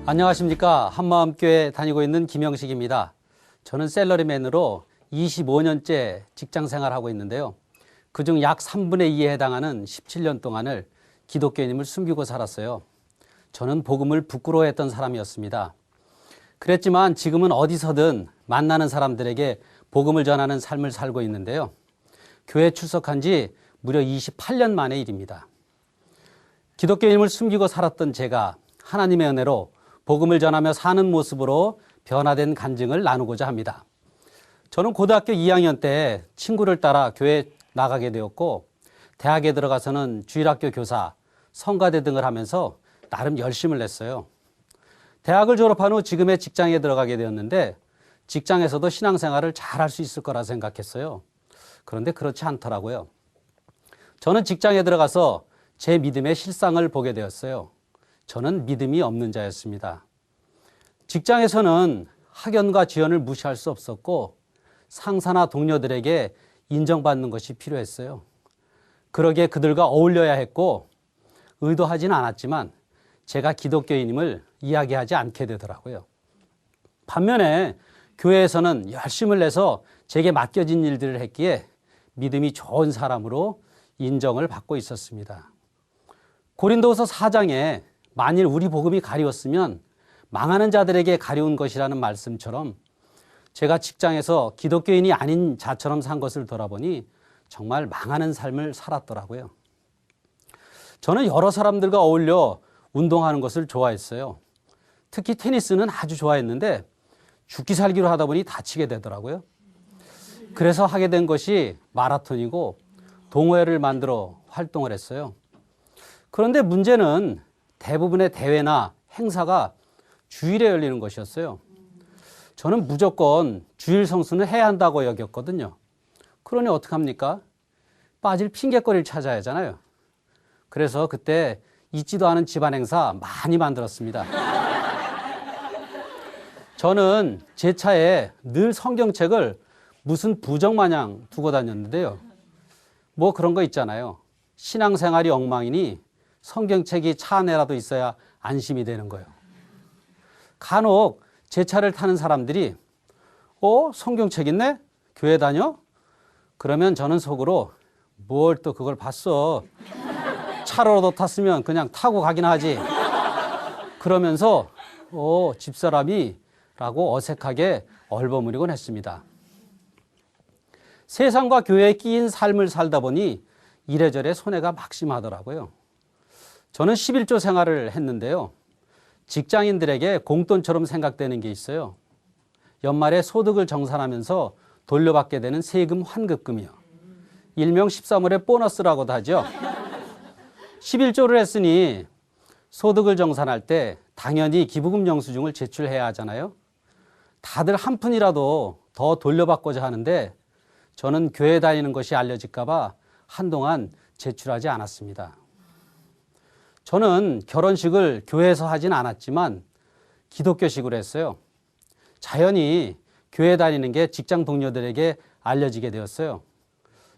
안녕하십니까. 한마음교회 다니고 있는 김영식입니다. 저는 샐러리맨으로 25년째 직장 생활하고 있는데요. 그중 약 3분의 2에 해당하는 17년 동안을 기독교인임을 숨기고 살았어요. 저는 복음을 부끄러워했던 사람이었습니다. 그랬지만 지금은 어디서든 만나는 사람들에게 복음을 전하는 삶을 살고 있는데요. 교회 출석한 지 무려 28년 만의 일입니다. 기독교인임을 숨기고 살았던 제가 하나님의 은혜로 복음을 전하며 사는 모습으로 변화된 간증을 나누고자 합니다. 저는 고등학교 2학년 때 친구를 따라 교회에 나가게 되었고, 대학에 들어가서는 주일학교 교사, 성가대 등을 하면서 나름 열심을 냈어요. 대학을 졸업한 후 지금의 직장에 들어가게 되었는데, 직장에서도 신앙생활을 잘 할 수 있을 거라 생각했어요. 그런데 그렇지 않더라고요. 저는 직장에 들어가서 제 믿음의 실상을 보게 되었어요. 저는 믿음이 없는 자였습니다. 직장에서는 학연과 지연을 무시할 수 없었고, 상사나 동료들에게 인정받는 것이 필요했어요. 그러기에 그들과 어울려야 했고, 의도하지는 않았지만 제가 기독교인임을 이야기하지 않게 되더라고요. 반면에 교회에서는 열심을 내서 제게 맡겨진 일들을 했기에 믿음이 좋은 사람으로 인정을 받고 있었습니다. 고린도후서 4장에 만일 우리 복음이 가리웠으면 망하는 자들에게 가리운 것이라는 말씀처럼 제가 직장에서 기독교인이 아닌 자처럼 산 것을 돌아보니 정말 망하는 삶을 살았더라고요. 저는 여러 사람들과 어울려 운동하는 것을 좋아했어요. 특히 테니스는 아주 좋아했는데 죽기 살기로 하다 보니 다치게 되더라고요. 그래서 하게 된 것이 마라톤이고 동호회를 만들어 활동을 했어요. 그런데 문제는 대부분의 대회나 행사가 주일에 열리는 것이었어요. 저는 무조건 주일 성수는 해야 한다고 여겼거든요. 그러니 어떡합니까? 빠질 핑계거리를 찾아야 하잖아요. 그래서 그때 있지도 않은 집안 행사 많이 만들었습니다. 저는 제 차에 늘 성경책을 무슨 부적 마냥 두고 다녔는데요. 뭐 그런 거 있잖아요. 신앙생활이 엉망이니 성경책이 차 안에라도 있어야 안심이 되는 거예요. 간혹 제 차를 타는 사람들이 성경책 있네? 교회 다녀? 그러면 저는 속으로 뭘 또 그걸 봤어. 차로도 탔으면 그냥 타고 가긴 하지. 그러면서 집사람이 라고 어색하게 얼버무리곤 했습니다. 세상과 교회에 끼인 삶을 살다 보니 이래저래 손해가 막심하더라고요. 저는 11조 생활을 했는데요. 직장인들에게 공돈처럼 생각되는 게 있어요. 연말에 소득을 정산하면서 돌려받게 되는 세금 환급금이요. 일명 13월의 보너스라고도 하죠. 11조를 했으니 소득을 정산할 때 당연히 기부금 영수증을 제출해야 하잖아요. 다들 한 푼이라도 더 돌려받고자 하는데 저는 교회 다니는 것이 알려질까 봐 한동안 제출하지 않았습니다. 저는 결혼식을 교회에서 하진 않았지만 기독교식으로 했어요. 자연히 교회 다니는 게 직장 동료들에게 알려지게 되었어요.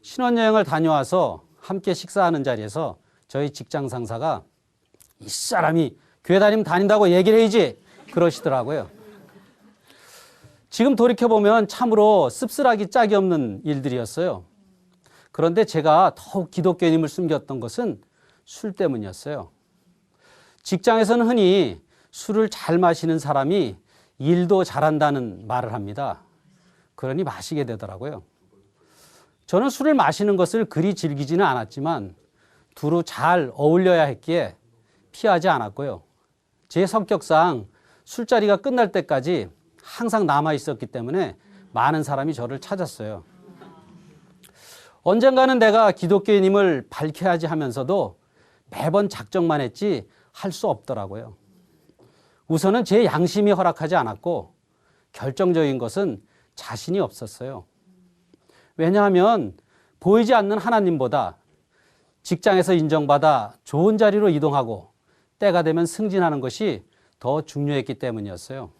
신혼여행을 다녀와서 함께 식사하는 자리에서 저희 직장 상사가 이 사람이 교회 다니면 다닌다고 얘기를 해야지 그러시더라고요. 지금 돌이켜보면 참으로 씁쓸하기 짝이 없는 일들이었어요. 그런데 제가 더욱 기독교인임을 숨겼던 것은 술 때문이었어요. 직장에서는 흔히 술을 잘 마시는 사람이 일도 잘한다는 말을 합니다. 그러니 마시게 되더라고요. 저는 술을 마시는 것을 그리 즐기지는 않았지만 두루 잘 어울려야 했기에 피하지 않았고요. 제 성격상 술자리가 끝날 때까지 항상 남아 있었기 때문에 많은 사람이 저를 찾았어요. 언젠가는 내가 기독교인임을 밝혀야지 하면서도 매번 작정만 했지 할 수 없더라고요. 우선은 제 양심이 허락하지 않았고 결정적인 것은 자신이 없었어요. 왜냐하면 보이지 않는 하나님보다 직장에서 인정받아 좋은 자리로 이동하고 때가 되면 승진하는 것이 더 중요했기 때문이었어요.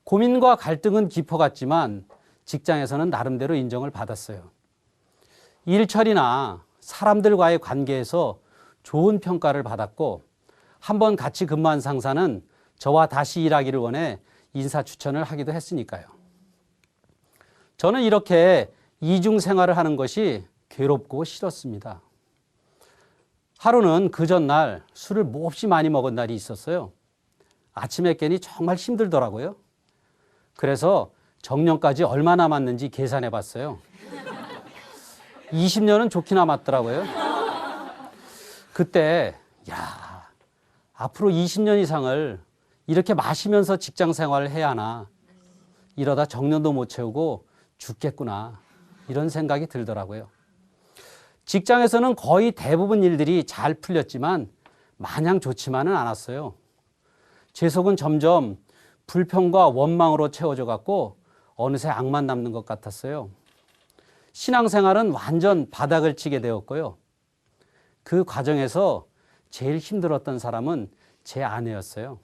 고민과 갈등은 깊어갔지만 직장에서는 나름대로 인정을 받았어요. 일 처리나 사람들과의 관계에서 좋은 평가를 받았고 한번 같이 근무한 상사는 저와 다시 일하기를 원해 인사 추천을 하기도 했으니까요. 저는 이렇게 이중 생활을 하는 것이 괴롭고 싫었습니다. 하루는 그 전날 술을 몹시 많이 먹은 날이 있었어요. 아침에 깨니 정말 힘들더라고요. 그래서 정년까지 얼마 남았는지 계산해 봤어요. 20년은 좋게 남았더라고요. 그때 앞으로 20년 이상을 이렇게 마시면서 직장 생활을 해야 하나, 이러다 정년도 못 채우고 죽겠구나, 이런 생각이 들더라고요. 직장에서는 거의 대부분 일들이 잘 풀렸지만 마냥 좋지만은 않았어요. 제 속은 점점 불평과 원망으로 채워져 갔고 어느새 악만 남는 것 같았어요. 신앙생활은 완전 바닥을 치게 되었고요. 그 과정에서 제일 힘들었던 사람은 제 아내였어요.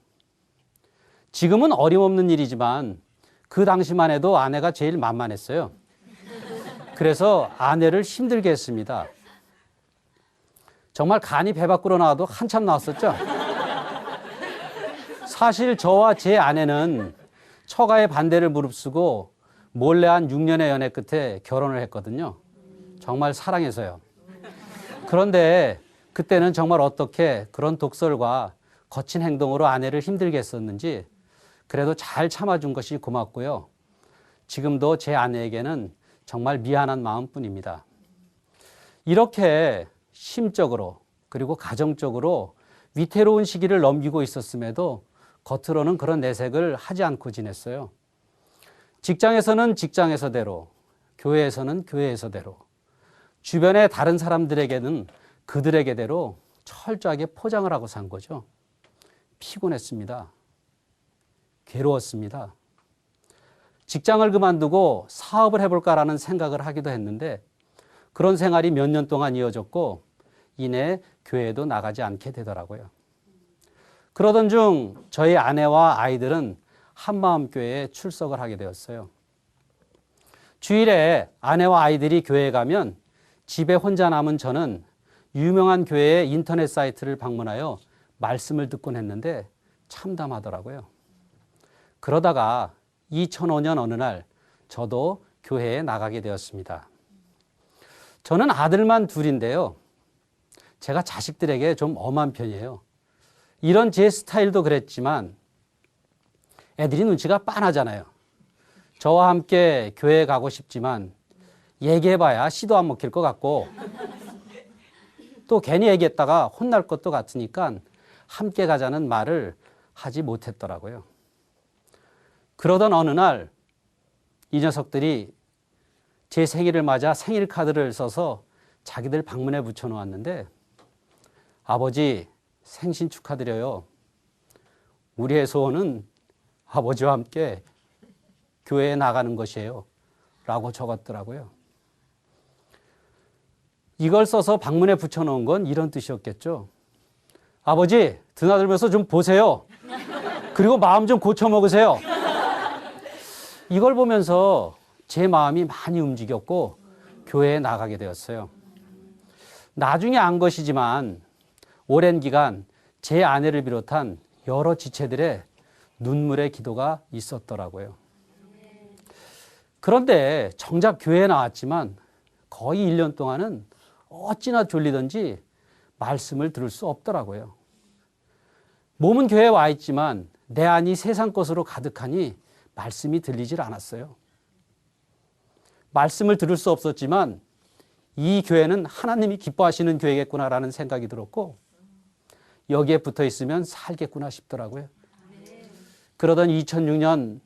지금은 어림없는 일이지만 그 당시만 해도 아내가 제일 만만했어요. 그래서 아내를 힘들게 했습니다. 정말 간이 배 밖으로 나와도 한참 나왔었죠. 사실 저와 제 아내는 처가의 반대를 무릅쓰고 몰래 한 6년의 연애 끝에 결혼을 했거든요. 정말 사랑해서요. 그런데 그때는 정말 어떻게 그런 독설과 거친 행동으로 아내를 힘들게 했었는지 그래도 잘 참아준 것이 고맙고요. 지금도 제 아내에게는 정말 미안한 마음뿐입니다. 이렇게 심적으로 그리고 가정적으로 위태로운 시기를 넘기고 있었음에도 겉으로는 그런 내색을 하지 않고 지냈어요. 직장에서는 직장에서대로, 교회에서는 교회에서대로, 주변의 다른 사람들에게는 그들에게대로 철저하게 포장을 하고 산 거죠. 피곤했습니다. 괴로웠습니다. 직장을 그만두고 사업을 해볼까라는 생각을 하기도 했는데 그런 생활이 몇 년 동안 이어졌고 이내 교회에도 나가지 않게 되더라고요. 그러던 중 저희 아내와 아이들은 한마음교회에 출석을 하게 되었어요. 주일에 아내와 아이들이 교회에 가면 집에 혼자 남은 저는 유명한 교회의 인터넷 사이트를 방문하여 말씀을 듣곤 했는데 참담하더라고요. 그러다가 2005년 어느 날 저도 교회에 나가게 되었습니다. 저는 아들만 둘인데요. 제가 자식들에게 좀 엄한 편이에요. 이런 제 스타일도 그랬지만 애들이 눈치가 빤하잖아요. 저와 함께 교회에 가고 싶지만 얘기해봐야 씨도 안 먹힐 것 같고 또 괜히 얘기했다가 혼날 것도 같으니까 함께 가자는 말을 하지 못했더라고요. 그러던 어느 날 이 녀석들이 제 생일을 맞아 생일 카드를 써서 자기들 방문에 붙여놓았는데 아버지 생신 축하드려요. 우리의 소원은 아버지와 함께 교회에 나가는 것이에요. 라고 적었더라고요. 이걸 써서 방문에 붙여놓은 건 이런 뜻이었겠죠. 아버지 드나들면서 좀 보세요. 그리고 마음 좀 고쳐먹으세요. 이걸 보면서 제 마음이 많이 움직였고 교회에 나가게 되었어요. 나중에 안 것이지만 오랜 기간 제 아내를 비롯한 여러 지체들의 눈물의 기도가 있었더라고요. 그런데 정작 교회에 나왔지만 거의 1년 동안은 어찌나 졸리던지 말씀을 들을 수 없더라고요. 몸은 교회에 와 있지만 내 안이 세상 것으로 가득하니 말씀이 들리질 않았어요. 말씀을 들을 수 없었지만 이 교회는 하나님이 기뻐하시는 교회겠구나라는 생각이 들었고 여기에 붙어 있으면 살겠구나 싶더라고요. 그러던 2006년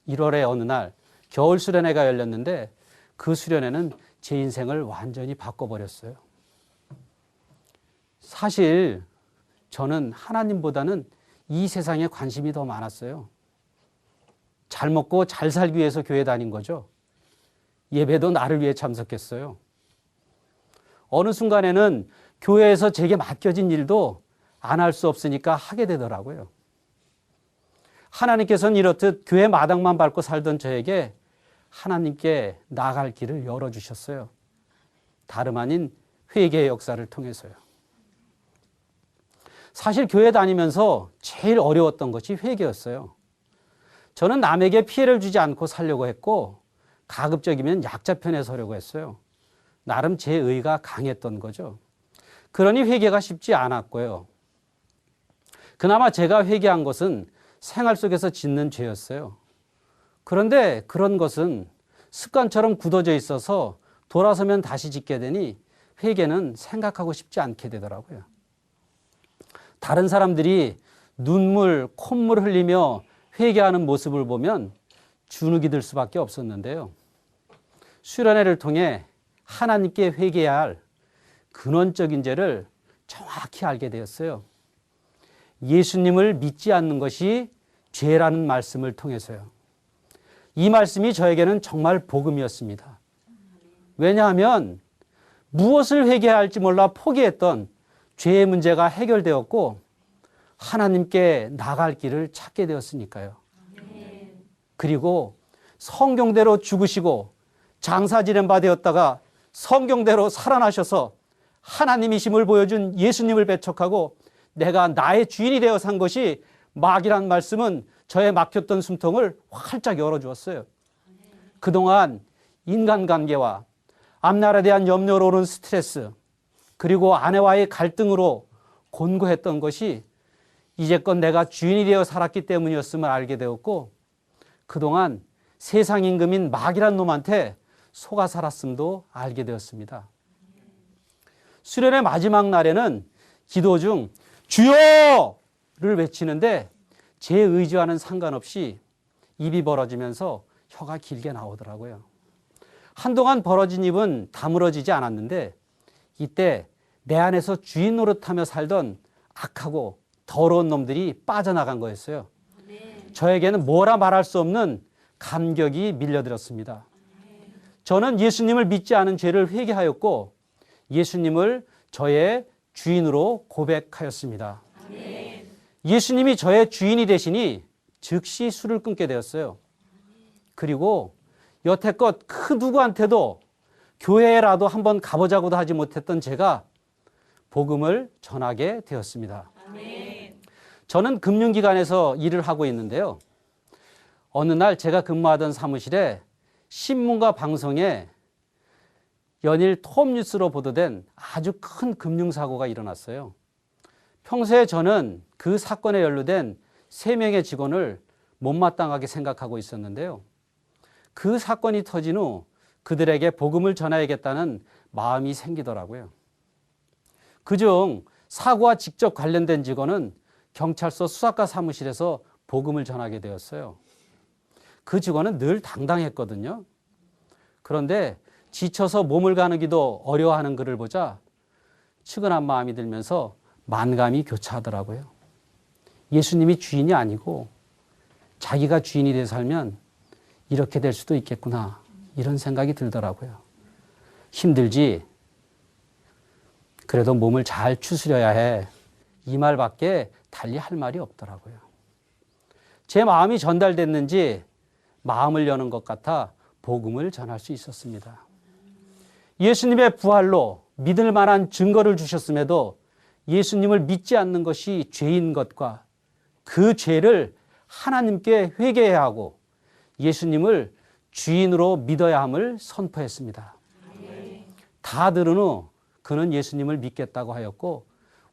1월의 어느 날 겨울 수련회가 열렸는데 그 수련회는 제 인생을 완전히 바꿔버렸어요. 사실 저는 하나님보다는 이 세상에 관심이 더 많았어요. 잘 먹고 잘 살기 위해서 교회 다닌 거죠. 예배도 나를 위해 참석했어요. 어느 순간에는 교회에서 제게 맡겨진 일도 안 할 수 없으니까 하게 되더라고요. 하나님께서는 이렇듯 교회 마당만 밟고 살던 저에게 하나님께 나아갈 길을 열어주셨어요. 다름 아닌 회개의 역사를 통해서요. 사실 교회 다니면서 제일 어려웠던 것이 회개였어요. 저는 남에게 피해를 주지 않고 살려고 했고 가급적이면 약자 편에 서려고 했어요. 나름 제 의가 강했던 거죠. 그러니 회개가 쉽지 않았고요. 그나마 제가 회개한 것은 생활 속에서 짓는 죄였어요. 그런데 그런 것은 습관처럼 굳어져 있어서 돌아서면 다시 짓게 되니 회개는 생각하고 싶지 않게 되더라고요. 다른 사람들이 눈물, 콧물 흘리며 회개하는 모습을 보면 주눅이 들 수밖에 없었는데요. 수련회를 통해 하나님께 회개해야 할 근원적인 죄를 정확히 알게 되었어요. 예수님을 믿지 않는 것이 죄라는 말씀을 통해서요. 이 말씀이 저에게는 정말 복음이었습니다. 왜냐하면 무엇을 회개해야 할지 몰라 포기했던 죄의 문제가 해결되었고 하나님께 나갈 길을 찾게 되었으니까요. 그리고 성경대로 죽으시고 장사 지낸 바 되었다가 성경대로 살아나셔서 하나님이심을 보여준 예수님을 배척하고 내가 나의 주인이 되어 산 것이 막이란 말씀은 저의 막혔던 숨통을 활짝 열어주었어요. 그동안 인간관계와 앞날에 대한 염려로 오는 스트레스 그리고 아내와의 갈등으로 곤고했던 것이 이제껏 내가 주인이 되어 살았기 때문이었음을 알게 되었고 그동안 세상 임금인 마귀란 놈한테 속아 살았음도 알게 되었습니다. 수련의 마지막 날에는 기도 중 주여를 외치는데 제 의지와는 상관없이 입이 벌어지면서 혀가 길게 나오더라고요. 한동안 벌어진 입은 다물어지지 않았는데 이때 내 안에서 주인 노릇하며 살던 악하고 더러운 놈들이 빠져나간 거였어요. 저에게는 뭐라 말할 수 없는 감격이 밀려들었습니다. 저는 예수님을 믿지 않은 죄를 회개하였고 예수님을 저의 주인으로 고백하였습니다. 예수님이 저의 주인이 되시니 즉시 술을 끊게 되었어요. 그리고 여태껏 그 누구한테도 교회라도 한번 가보자고도 하지 못했던 제가 복음을 전하게 되었습니다. 저는 금융기관에서 일을 하고 있는데요. 어느 날 제가 근무하던 사무실에 신문과 방송에 연일 톱뉴스로 보도된 아주 큰 금융사고가 일어났어요. 평소에 저는 그 사건에 연루된 3명의 직원을 못마땅하게 생각하고 있었는데요. 그 사건이 터진 후 그들에게 복음을 전해야겠다는 마음이 생기더라고요. 그중 사고와 직접 관련된 직원은 경찰서 수사과 사무실에서 복음을 전하게 되었어요. 그 직원은 늘 당당했거든요. 그런데 지쳐서 몸을 가누기도 어려워하는 그를 보자 측은한 마음이 들면서 만감이 교차하더라고요. 예수님이 주인이 아니고 자기가 주인이 되어 살면 이렇게 될 수도 있겠구나 이런 생각이 들더라고요. 힘들지? 그래도 몸을 잘 추스려야 해. 이 말밖에 달리 할 말이 없더라고요. 제 마음이 전달됐는지 마음을 여는 것 같아 복음을 전할 수 있었습니다. 예수님의 부활로 믿을 만한 증거를 주셨음에도 예수님을 믿지 않는 것이 죄인 것과 그 죄를 하나님께 회개해야 하고 예수님을 주인으로 믿어야 함을 선포했습니다. 다 들은 후 그는 예수님을 믿겠다고 하였고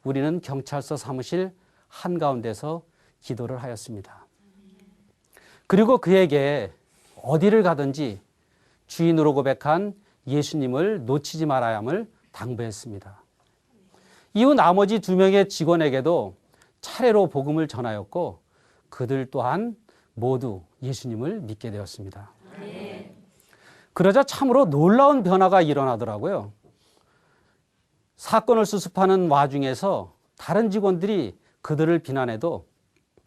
우리는 경찰서 사무실 한가운데서 기도를 하였습니다. 그리고 그에게 어디를 가든지 주인으로 고백한 예수님을 놓치지 말아야 함을 당부했습니다. 이후 나머지 2명의 직원에게도 차례로 복음을 전하였고 그들 또한 모두 예수님을 믿게 되었습니다. 그러자 참으로 놀라운 변화가 일어나더라고요. 사건을 수습하는 와중에서 다른 직원들이 그들을 비난해도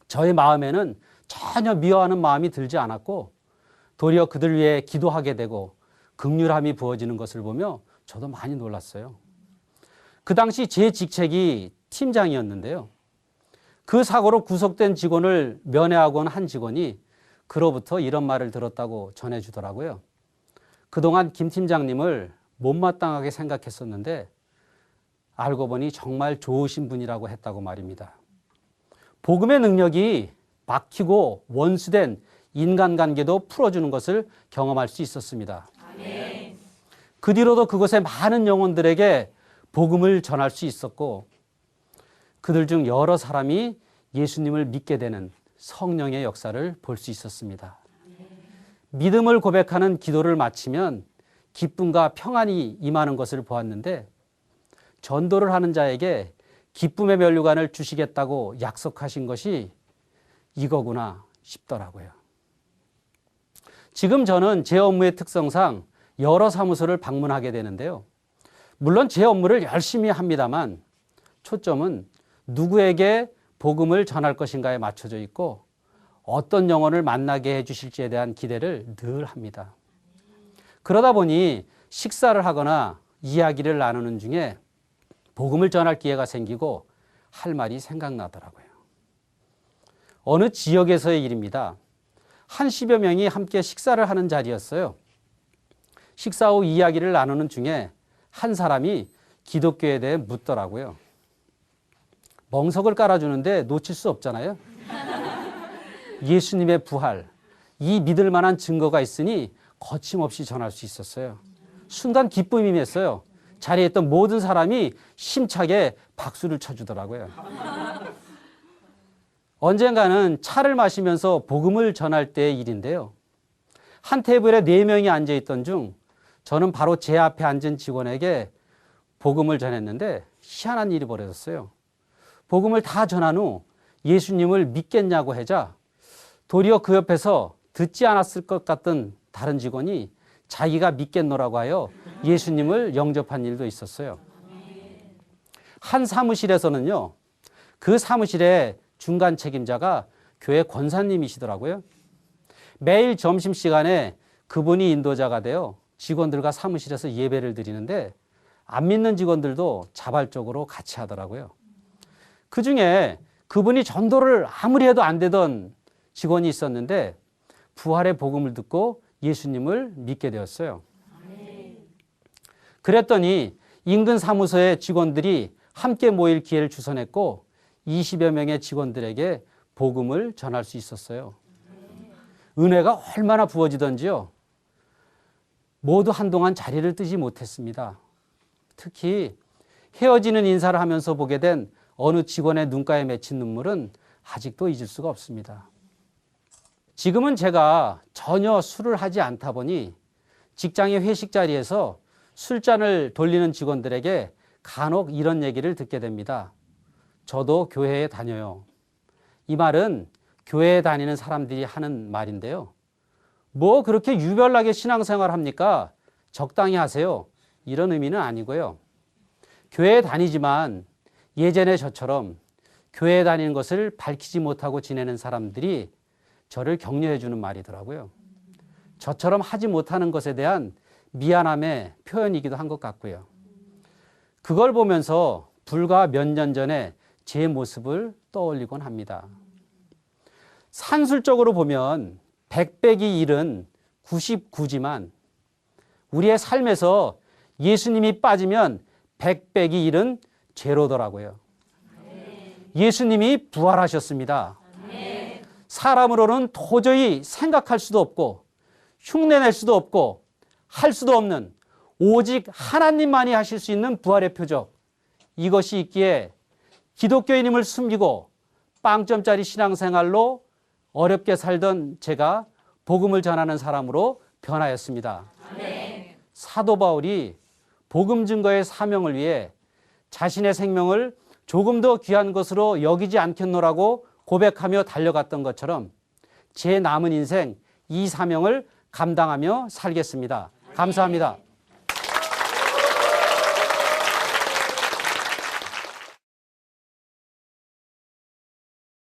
저의 마음에는 전혀 미워하는 마음이 들지 않았고 도리어 그들 위해 기도하게 되고 긍휼함이 부어지는 것을 보며 저도 많이 놀랐어요. 그 당시 제 직책이 팀장이었는데요. 그 사고로 구속된 직원을 면회하고 온 한 직원이 그로부터 이런 말을 들었다고 전해주더라고요. 그동안 김 팀장님을 못마땅하게 생각했었는데 알고 보니 정말 좋으신 분이라고 했다고 말입니다. 복음의 능력이 막히고 원수된 인간관계도 풀어주는 것을 경험할 수 있었습니다. 아멘. 그 뒤로도 그곳의 많은 영혼들에게 복음을 전할 수 있었고 그들 중 여러 사람이 예수님을 믿게 되는 성령의 역사를 볼 수 있었습니다. 믿음을 고백하는 기도를 마치면 기쁨과 평안이 임하는 것을 보았는데 전도를 하는 자에게 기쁨의 면류관을 주시겠다고 약속하신 것이 이거구나 싶더라고요. 지금 저는 제 업무의 특성상 여러 사무소를 방문하게 되는데요. 물론 제 업무를 열심히 합니다만 초점은 누구에게 복음을 전할 것인가에 맞춰져 있고 어떤 영혼을 만나게 해주실지에 대한 기대를 늘 합니다. 그러다 보니 식사를 하거나 이야기를 나누는 중에 복음을 전할 기회가 생기고 할 말이 생각나더라고요. 어느 지역에서의 일입니다. 한 10여 명이 함께 식사를 하는 자리였어요. 식사 후 이야기를 나누는 중에 한 사람이 기독교에 대해 묻더라고요. 멍석을 깔아주는데 놓칠 수 없잖아요. 예수님의 부활, 이 믿을 만한 증거가 있으니 거침없이 전할 수 있었어요. 순간 기쁨이 임했어요. 자리에 있던 모든 사람이 힘차게 박수를 쳐주더라고요. 언젠가는 차를 마시면서 복음을 전할 때의 일인데요. 한 테이블에 4명이 앉아있던 중 저는 바로 제 앞에 앉은 직원에게 복음을 전했는데 희한한 일이 벌어졌어요. 복음을 다 전한 후 예수님을 믿겠냐고 하자 도리어 그 옆에서 듣지 않았을 것 같던 다른 직원이 자기가 믿겠노라고 하여 예수님을 영접한 일도 있었어요. 한 사무실에서는요, 그 사무실의 중간 책임자가 교회 권사님이시더라고요. 매일 점심시간에 그분이 인도자가 되어 직원들과 사무실에서 예배를 드리는데 안 믿는 직원들도 자발적으로 같이 하더라고요. 그 중에 그분이 전도를 아무리 해도 안 되던 직원이 있었는데 부활의 복음을 듣고 예수님을 믿게 되었어요. 그랬더니 인근 사무소의 직원들이 함께 모일 기회를 주선했고 20여 명의 직원들에게 복음을 전할 수 있었어요. 은혜가 얼마나 부어지던지요. 모두 한동안 자리를 뜨지 못했습니다. 특히 헤어지는 인사를 하면서 보게 된 어느 직원의 눈가에 맺힌 눈물은 아직도 잊을 수가 없습니다. 지금은 제가 전혀 술을 하지 않다 보니 직장의 회식 자리에서 술잔을 돌리는 직원들에게 간혹 이런 얘기를 듣게 됩니다. 저도 교회에 다녀요. 이 말은 교회에 다니는 사람들이 하는 말인데요. 뭐 그렇게 유별나게 신앙생활 합니까? 적당히 하세요. 이런 의미는 아니고요. 교회에 다니지만 예전에 저처럼 교회에 다니는 것을 밝히지 못하고 지내는 사람들이 저를 격려해 주는 말이더라고요. 저처럼 하지 못하는 것에 대한 미안함의 표현이기도 한 것 같고요. 그걸 보면서 불과 몇 년 전에 제 모습을 떠올리곤 합니다. 산술적으로 보면 100 빼기 1은 99지만 우리의 삶에서 예수님이 빠지면 100 빼기 1은 제로더라고요. 예수님이 부활하셨습니다. 사람으로는 도저히 생각할 수도 없고 흉내낼 수도 없고 할 수도 없는 오직 하나님만이 하실 수 있는 부활의 표적, 이것이 있기에 기독교인임을 숨기고 빵점짜리 신앙생활로 어렵게 살던 제가 복음을 전하는 사람으로 변하였습니다. 아멘. 사도 바울이 복음 증거의 사명을 위해 자신의 생명을 조금 더 귀한 것으로 여기지 않겠노라고 고백하며 달려갔던 것처럼 제 남은 인생 이 사명을 감당하며 살겠습니다. 감사합니다.